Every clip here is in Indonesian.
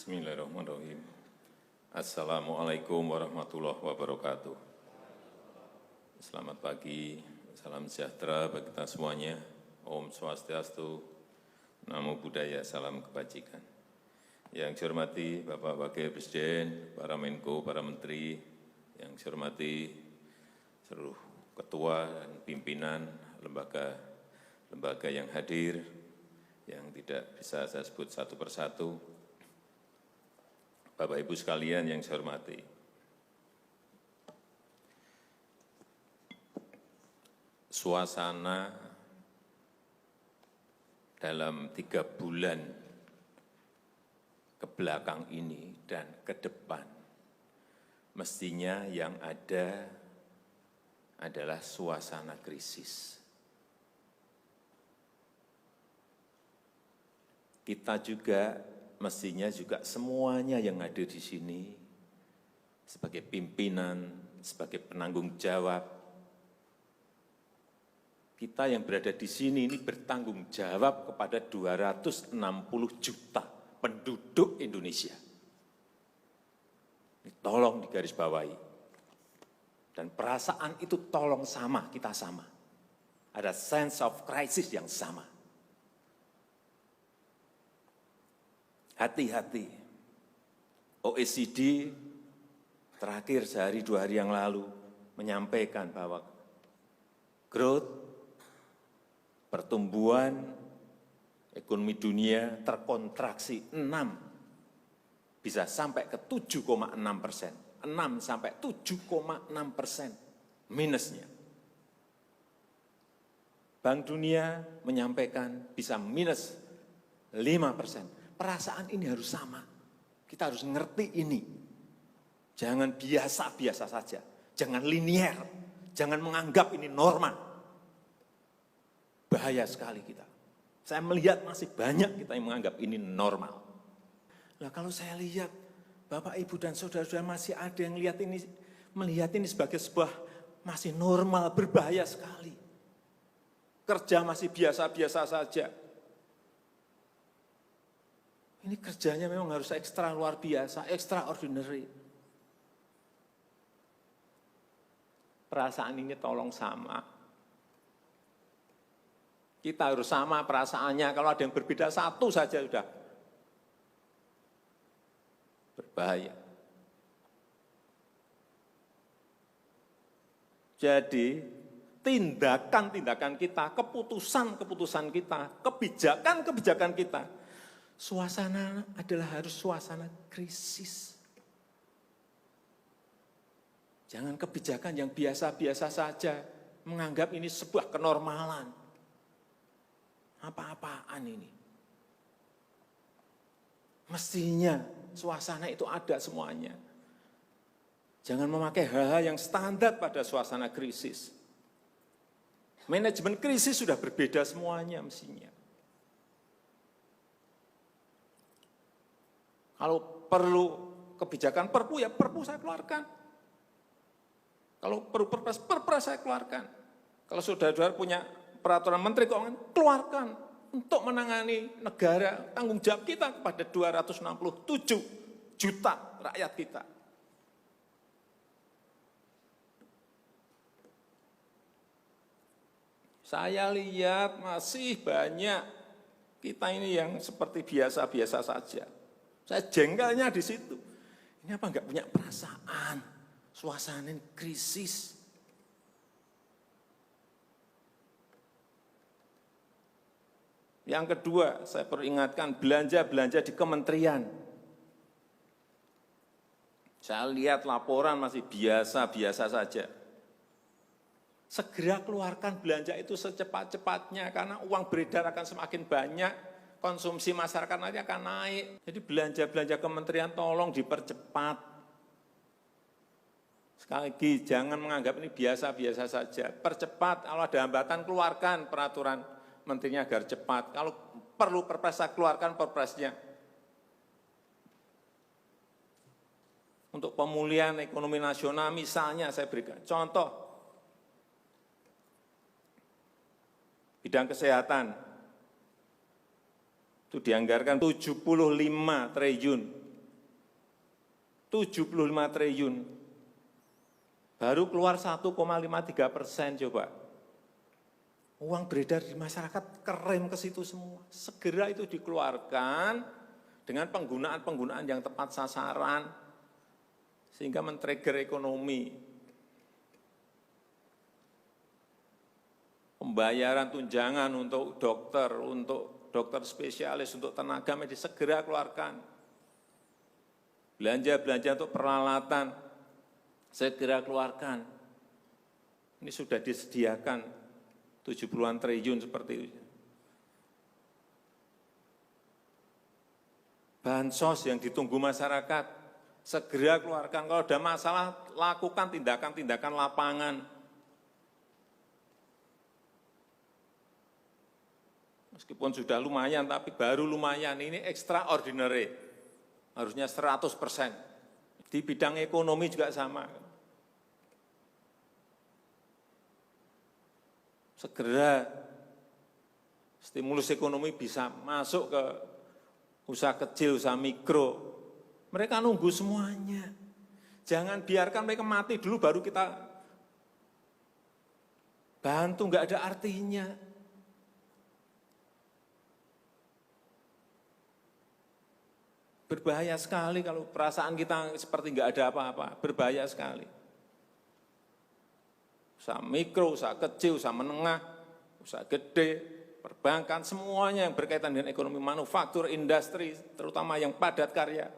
Bismillahirrahmanirrahim. Assalamualaikum warahmatullahi wabarakatuh. Selamat pagi, salam sejahtera bagi kita semuanya. Om Swastiastu, Namo Buddhaya, salam kebajikan. Yang saya hormati Bapak Wakil Presiden, para Menko, para Menteri, yang saya hormati seluruh ketua dan pimpinan lembaga yang hadir, yang tidak bisa saya sebut satu persatu. Bapak Ibu sekalian yang saya hormati, suasana dalam 3 bulan ke belakang ini dan ke depan, mestinya yang ada adalah suasana krisis. Kita juga mestinya juga semuanya yang hadir di sini sebagai pimpinan, sebagai penanggung jawab, kita yang berada di sini ini bertanggung jawab kepada 260 juta penduduk Indonesia. Ini tolong digarisbawahi. Dan perasaan itu tolong sama, kita sama. Ada sense of crisis yang sama. Hati-hati, OECD terakhir sehari 2 hari yang lalu menyampaikan bahwa growth, pertumbuhan ekonomi dunia terkontraksi 6, bisa sampai ke 7,6%, 6 sampai 7,6% minusnya. Bank Dunia menyampaikan bisa minus 5%. Perasaan ini harus sama, kita harus ngerti ini. Jangan biasa-biasa saja, jangan linier, jangan menganggap ini normal. Bahaya sekali kita. Saya melihat masih banyak kita yang menganggap ini normal. Nah, kalau saya lihat, Bapak, Ibu, dan saudara-saudara masih ada yang melihat ini sebagai sebuah masih normal, berbahaya sekali. Kerja masih biasa-biasa saja. Ini kerjanya memang harus ekstra luar biasa, extraordinary. Perasaan ini tolong sama. Kita harus sama perasaannya, kalau ada yang berbeda satu saja sudah berbahaya. Jadi, tindakan-tindakan kita, keputusan-keputusan kita, kebijakan-kebijakan kita, suasana adalah harus suasana krisis. Jangan kebijakan yang biasa-biasa saja, menganggap ini sebuah kenormalan. Apa-apaan ini? Mestinya suasana itu ada semuanya. Jangan memakai hal-hal yang standar pada suasana krisis. Manajemen krisis sudah berbeda semuanya mestinya. Kalau perlu kebijakan perpu, ya perpu saya keluarkan. Kalau perlu perpres saya keluarkan. Kalau saudara-saudara punya peraturan menteri keuangan, keluarkan untuk menangani negara, tanggung jawab kita kepada 267 juta rakyat kita. Saya lihat masih banyak kita ini yang seperti biasa-biasa saja. Saya jengkelnya di situ. Ini apa enggak punya perasaan? Suasana krisis. Yang kedua, saya peringatkan belanja-belanja di kementerian. Saya lihat laporan masih biasa-biasa saja. Segera keluarkan belanja itu secepat-cepatnya, karena uang beredar akan semakin banyak. Konsumsi masyarakat nanti akan naik. Jadi belanja-belanja kementerian tolong dipercepat. Sekali lagi, jangan menganggap ini biasa-biasa saja. Percepat, kalau ada hambatan, keluarkan peraturan menterinya agar cepat. Kalau perlu perpres, keluarkan perpresnya. Untuk pemulihan ekonomi nasional, misalnya saya berikan contoh. Bidang kesehatan. Itu dianggarkan 75 triliun 75 triliun. Baru keluar 1,53% coba. Uang beredar di masyarakat kerem ke situ semua. Segera itu dikeluarkan dengan penggunaan yang tepat sasaran, sehingga men-trigger ekonomi. Pembayaran tunjangan untuk dokter spesialis, untuk tenaga medis segera keluarkan. Belanja-belanja untuk peralatan segera keluarkan. Ini sudah disediakan 70-an triliun seperti itu. Bansos yang ditunggu masyarakat, segera keluarkan. Kalau ada masalah, lakukan tindakan-tindakan lapangan. Meskipun sudah lumayan, tapi baru lumayan. Ini extraordinary. Harusnya 100%. Di bidang ekonomi juga sama. Segera stimulus ekonomi bisa masuk ke usaha kecil, usaha mikro. Mereka nunggu semuanya. Jangan biarkan mereka mati dulu baru kita bantu, nggak ada artinya. Berbahaya sekali kalau perasaan kita seperti nggak ada apa-apa, berbahaya sekali. Usaha mikro, usaha kecil, usaha menengah, usaha gede, perbankan, semuanya yang berkaitan dengan ekonomi manufaktur, industri, terutama yang padat karya,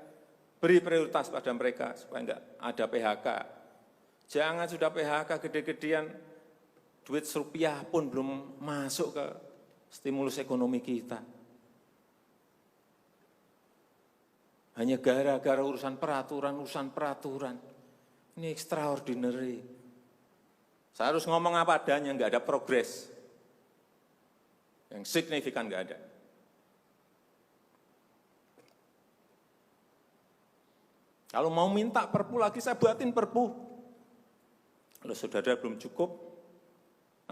beri prioritas pada mereka supaya enggak ada PHK. Jangan sudah PHK gede-gedean, duit rupiah pun belum masuk ke stimulus ekonomi kita. Hanya gara-gara urusan peraturan. Ini extraordinary. Saya harus ngomong apa adanya, enggak ada progres. Yang signifikan enggak ada. Kalau mau minta perpu lagi, saya buatin perpu. Kalau saudara belum cukup,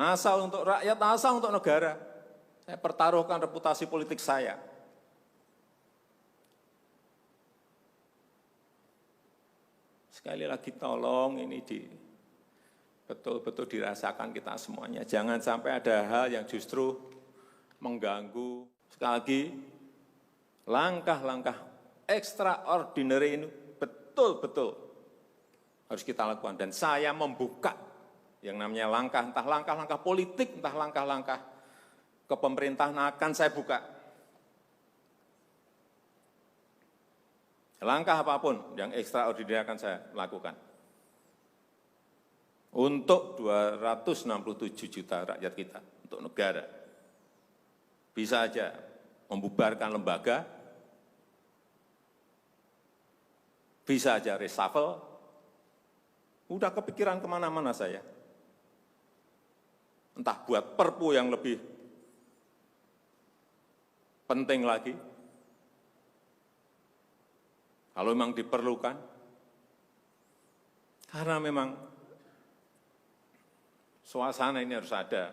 asal untuk rakyat, asal untuk negara. Saya pertaruhkan reputasi politik saya. Sekali lagi tolong ini betul-betul dirasakan kita semuanya. Jangan sampai ada hal yang justru mengganggu. Sekali lagi, langkah-langkah extraordinary ini betul-betul harus kita lakukan. Dan saya membuka yang namanya langkah, entah langkah-langkah politik, entah langkah-langkah kepemerintahan akan saya buka. Langkah apapun yang extraordinary akan saya lakukan. Untuk 267 juta rakyat kita, untuk negara. Bisa aja membubarkan lembaga, bisa aja reshuffle, udah kepikiran kemana-mana saya. Entah buat perpu yang lebih penting lagi, kalau memang diperlukan, karena memang suasana ini harus ada.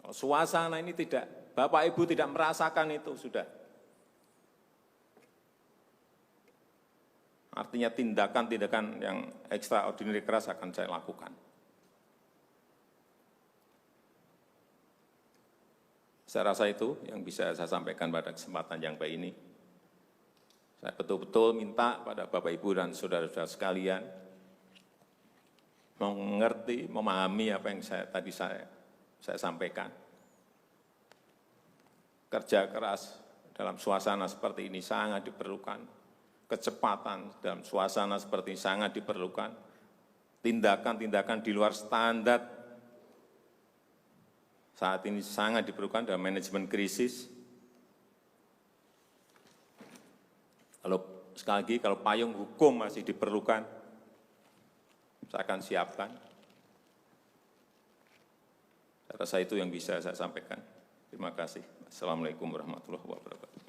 Kalau suasana ini tidak, Bapak Ibu tidak merasakan itu, sudah. Artinya tindakan-tindakan yang extraordinary keras akan saya lakukan. Saya rasa itu yang bisa saya sampaikan pada kesempatan yang baik ini. Saya betul-betul minta pada Bapak Ibu dan saudara-saudara sekalian, mengerti, memahami apa yang tadi saya sampaikan. Kerja keras dalam suasana seperti ini sangat diperlukan. Kecepatan dalam suasana seperti ini sangat diperlukan. Tindakan-tindakan di luar standar saat ini sangat diperlukan dalam manajemen krisis. Sekali lagi, kalau payung hukum masih diperlukan, saya akan siapkan. Saya rasa itu yang bisa saya sampaikan. Terima kasih. Assalamualaikum warahmatullahi wabarakatuh.